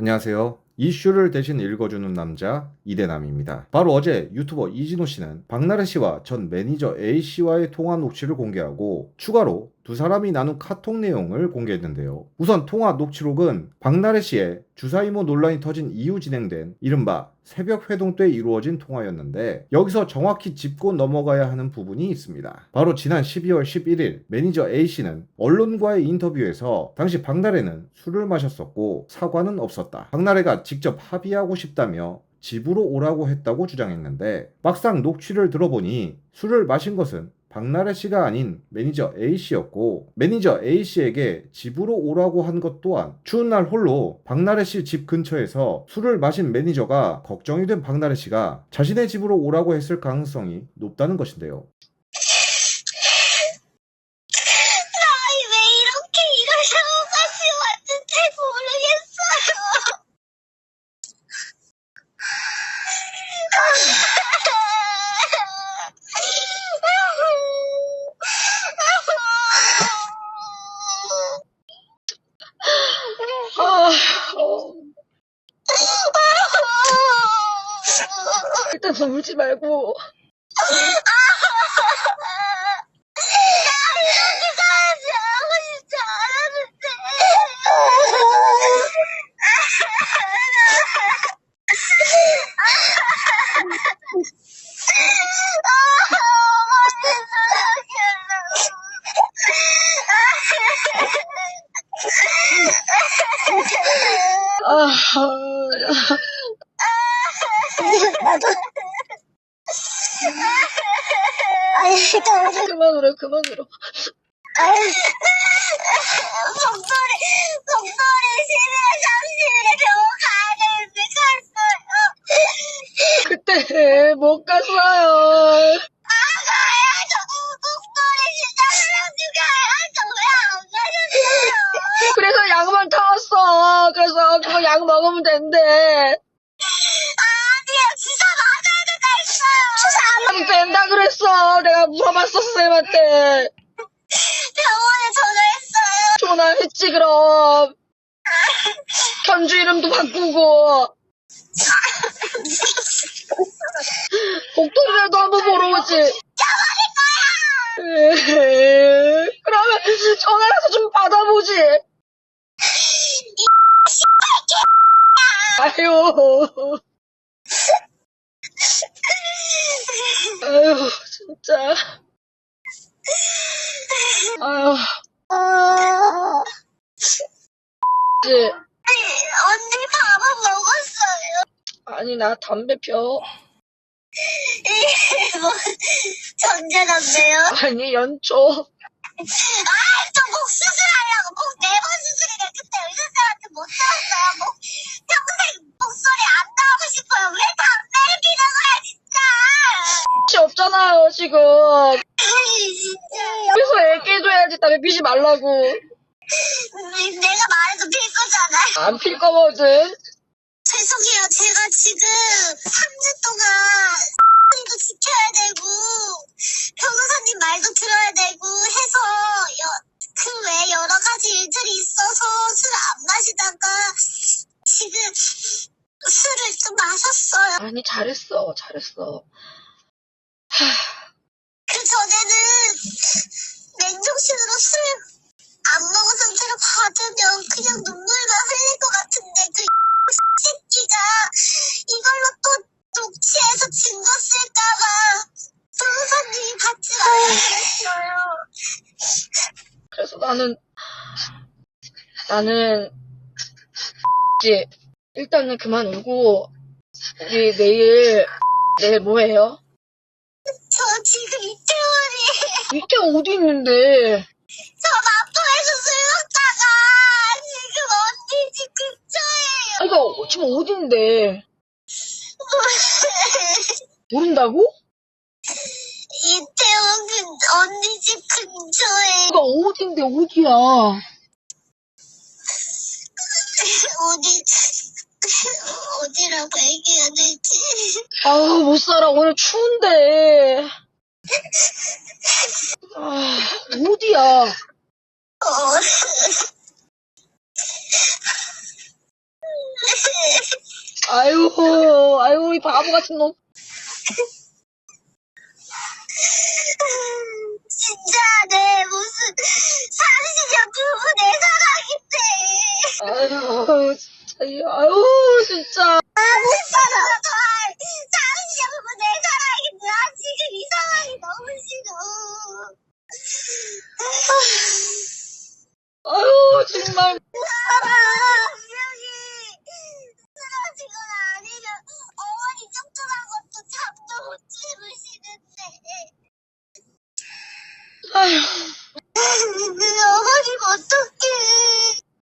안녕하세요. 이슈를 대신 읽어주는 남자 이대남입니다. 바로 어제 유튜버 이진호 씨는 박나래 씨와 전 매니저 A 씨와의 통화 녹취를 공개하고 추가로 두 사람이 나눈 카톡 내용을 공개했는데요. 우선 통화 녹취록은 박나래 씨의 주사이모 논란이 터진 이후 진행된 이른바 새벽 회동 때 이루어진 통화였는데 여기서 정확히 짚고 넘어가야 하는 부분이 있습니다. 바로 지난 12월 11일 매니저 A씨는 언론과의 인터뷰에서 당시 박나래는 술을 마셨었고 사과는 없었다. 박나래가 직접 합의하고 싶다며 집으로 오라고 했다고 주장했는데 막상 녹취를 들어보니 술을 마신 것은 박나래 씨가 아닌 매니저 A 씨였고 매니저 A 씨에게 집으로 오라고 한 것 또한 추운 날 홀로 박나래 씨 집 근처에서 술을 마신 매니저가 걱정이 된 박나래 씨가 자신의 집으로 오라고 했을 가능성이 높다는 것인데요. 왜 이렇게 이걸 상호까지 왔는지 모르겠어요. 일단 좀 울지 말고. 이렇게까지 하고 싶지 않았는데. 그만 울어, 그만 울어. 목소리 심해 30일에 병원 가야 되는데 갔어요. 그때 못 갔어요. 가야죠. 목소리 진짜 살려주게 해야죠. 왜 안 가셨어요? 그래서 약만 타왔어. 그래서 그거 약 먹으면 된대. 아니요, 주사 맞아야 된다 했어요. 안 된다 그랬어. 내가 물어봤어, 쌤한테. 병원에 전화했어요. 전화했지, 그럼. 견주 이름도 바꾸고. 목도리라도 한번 보러 오지. 그러면 전화라도 좀 받아보지. 아유. 아유, 진짜. 아유. 이제, 언니 밥은 먹었어요. 아니, 나 담배 펴. 뭐, 전자담배요? 아니, 연초. 저 목 수술하려고 목 4번 수술이래. 그때 의사쌤한테 못 들었어요. 평생 목소리 안 나오고 싶어요. 왜 담배를 피는 거야, 진짜. 씨 없잖아요, 지금. 진짜. 그래서 얘기해줘야지, 담배 피지 말라고. 내가 말해도 필 거잖아요. 안 필 거거든. 죄송해요. 제가 지금 3주 동안 도 지켜야 되고 변호사님 말도 들어야 되고 해서 그 외에 여러 가지 일들이 있어서 술 안 마시다가 지금 술을 좀 마셨어요. 아니, 잘했어. 그 전에는 맨정신으로 술 안 먹은 상태로 받으면 그냥 눈물만 흘릴 것 같은데 그 새끼가 이걸로 또 녹취해서 증거 쓸까봐 변호사님이 받지 말라 그랬어요. 그래서 나는 이제 일단은 그만 울고 우리 내일 뭐 해요? 저 지금 이태원이 이게 어디 있는데? 저 마포에서 술 먹다가 지금 언니 집 근처에요. 아, 이거 지금 어딘데? 모른다고? 이태원 언니 집 근처에 이거 어딘데, 어디야? 어디라고 얘기해야 되지? 아우, 못 살아. 오늘 추운데. 아, 어디야? 아유, 이 바보 같은 놈. 진짜 내 무슨 상식이 두고 내 사랑인데. 아유, 진짜. 아무사람도 상식이 두고 내 사랑인데. 나 지금 이 상황이 너무 싫어. 아유, 정말. 분명히 쓰러진 건 아니면 어머니 쫓겨난 것도 잠도 못 주무시는데. 아유. 어머니 어떡해.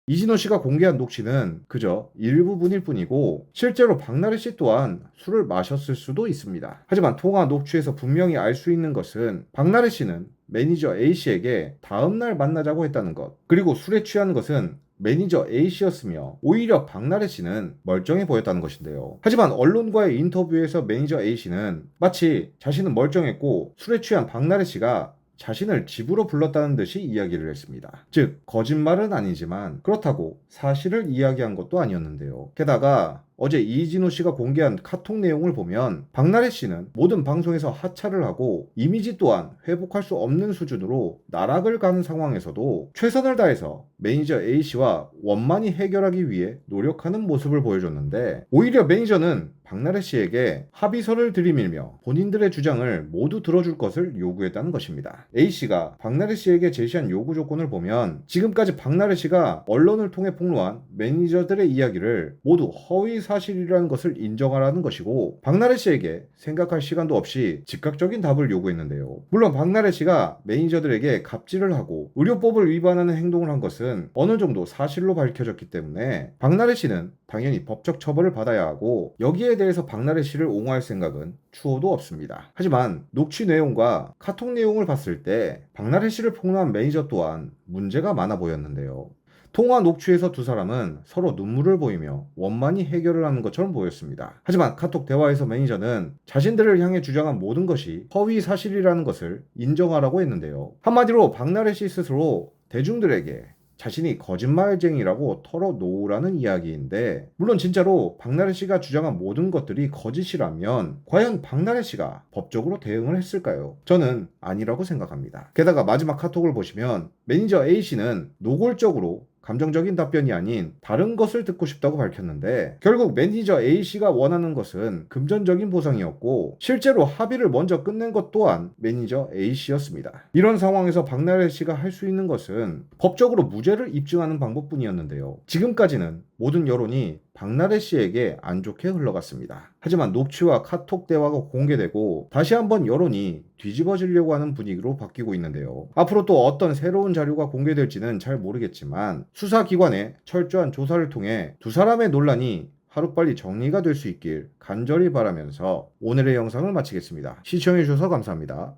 이진호 씨가 공개한 녹취는 그저 일부분일 뿐이고 실제로 박나래 씨 또한 술을 마셨을 수도 있습니다. 하지만 통화 녹취에서 분명히 알 수 있는 것은 박나래 씨는 매니저 A 씨에게 다음날 만나자고 했다는 것, 그리고 술에 취한 것은 매니저 A 씨였으며 오히려 박나래 씨는 멀쩡해 보였다는 것인데요. 하지만 언론과의 인터뷰에서 매니저 A 씨는 마치 자신은 멀쩡했고 술에 취한 박나래 씨가 자신을 집으로 불렀다는 듯이 이야기를 했습니다. 즉, 거짓말은 아니지만 그렇다고 사실을 이야기한 것도 아니었는데요. 게다가 어제 이진호 씨가 공개한 카톡 내용을 보면 박나래 씨는 모든 방송에서 하차를 하고 이미지 또한 회복할 수 없는 수준으로 나락을 가는 상황에서도 최선을 다해서 매니저 A 씨와 원만히 해결하기 위해 노력하는 모습을 보여줬는데, 오히려 매니저는 박나래 씨에게 합의서를 들이밀며 본인들의 주장을 모두 들어줄 것을 요구했다는 것입니다. A 씨가 박나래 씨에게 제시한 요구 조건을 보면 지금까지 박나래 씨가 언론을 통해 폭로한 매니저들의 이야기를 모두 허위 사실이라는 것을 인정하라는 것이고, 박나래 씨에게 생각할 시간도 없이 즉각적인 답을 요구했는데요. 물론 박나래 씨가 매니저들에게 갑질을 하고 의료법을 위반하는 행동을 한 것은 어느 정도 사실로 밝혀졌기 때문에 박나래 씨는 당연히 법적 처벌을 받아야 하고, 여기에 대해서 박나래 씨를 옹호할 생각은 추호도 없습니다. 하지만 녹취 내용과 카톡 내용을 봤을 때 박나래 씨를 폭로한 매니저 또한 문제가 많아 보였는데요. 통화 녹취에서 두 사람은 서로 눈물을 보이며 원만히 해결을 하는 것처럼 보였습니다. 하지만 카톡 대화에서 매니저는 자신들을 향해 주장한 모든 것이 허위 사실이라는 것을 인정하라고 했는데요. 한마디로 박나래 씨 스스로 대중들에게 자신이 거짓말쟁이라고 털어놓으라는 이야기인데, 물론 진짜로 박나래 씨가 주장한 모든 것들이 거짓이라면 과연 박나래 씨가 법적으로 대응을 했을까요? 저는 아니라고 생각합니다. 게다가 마지막 카톡을 보시면 매니저 A 씨는 노골적으로 감정적인 답변이 아닌 다른 것을 듣고 싶다고 밝혔는데, 결국 매니저 A씨가 원하는 것은 금전적인 보상이었고 실제로 합의를 먼저 끝낸 것 또한 매니저 A씨였습니다. 이런 상황에서 박나래 씨가 할 수 있는 것은 법적으로 무죄를 입증하는 방법뿐이었는데요. 지금까지는 모든 여론이 박나래 씨에게 안 좋게 흘러갔습니다. 하지만 녹취와 카톡 대화가 공개되고 다시 한번 여론이 뒤집어지려고 하는 분위기로 바뀌고 있는데요. 앞으로 또 어떤 새로운 자료가 공개될지는 잘 모르겠지만 수사기관의 철저한 조사를 통해 두 사람의 논란이 하루빨리 정리가 될 수 있길 간절히 바라면서 오늘의 영상을 마치겠습니다. 시청해주셔서 감사합니다.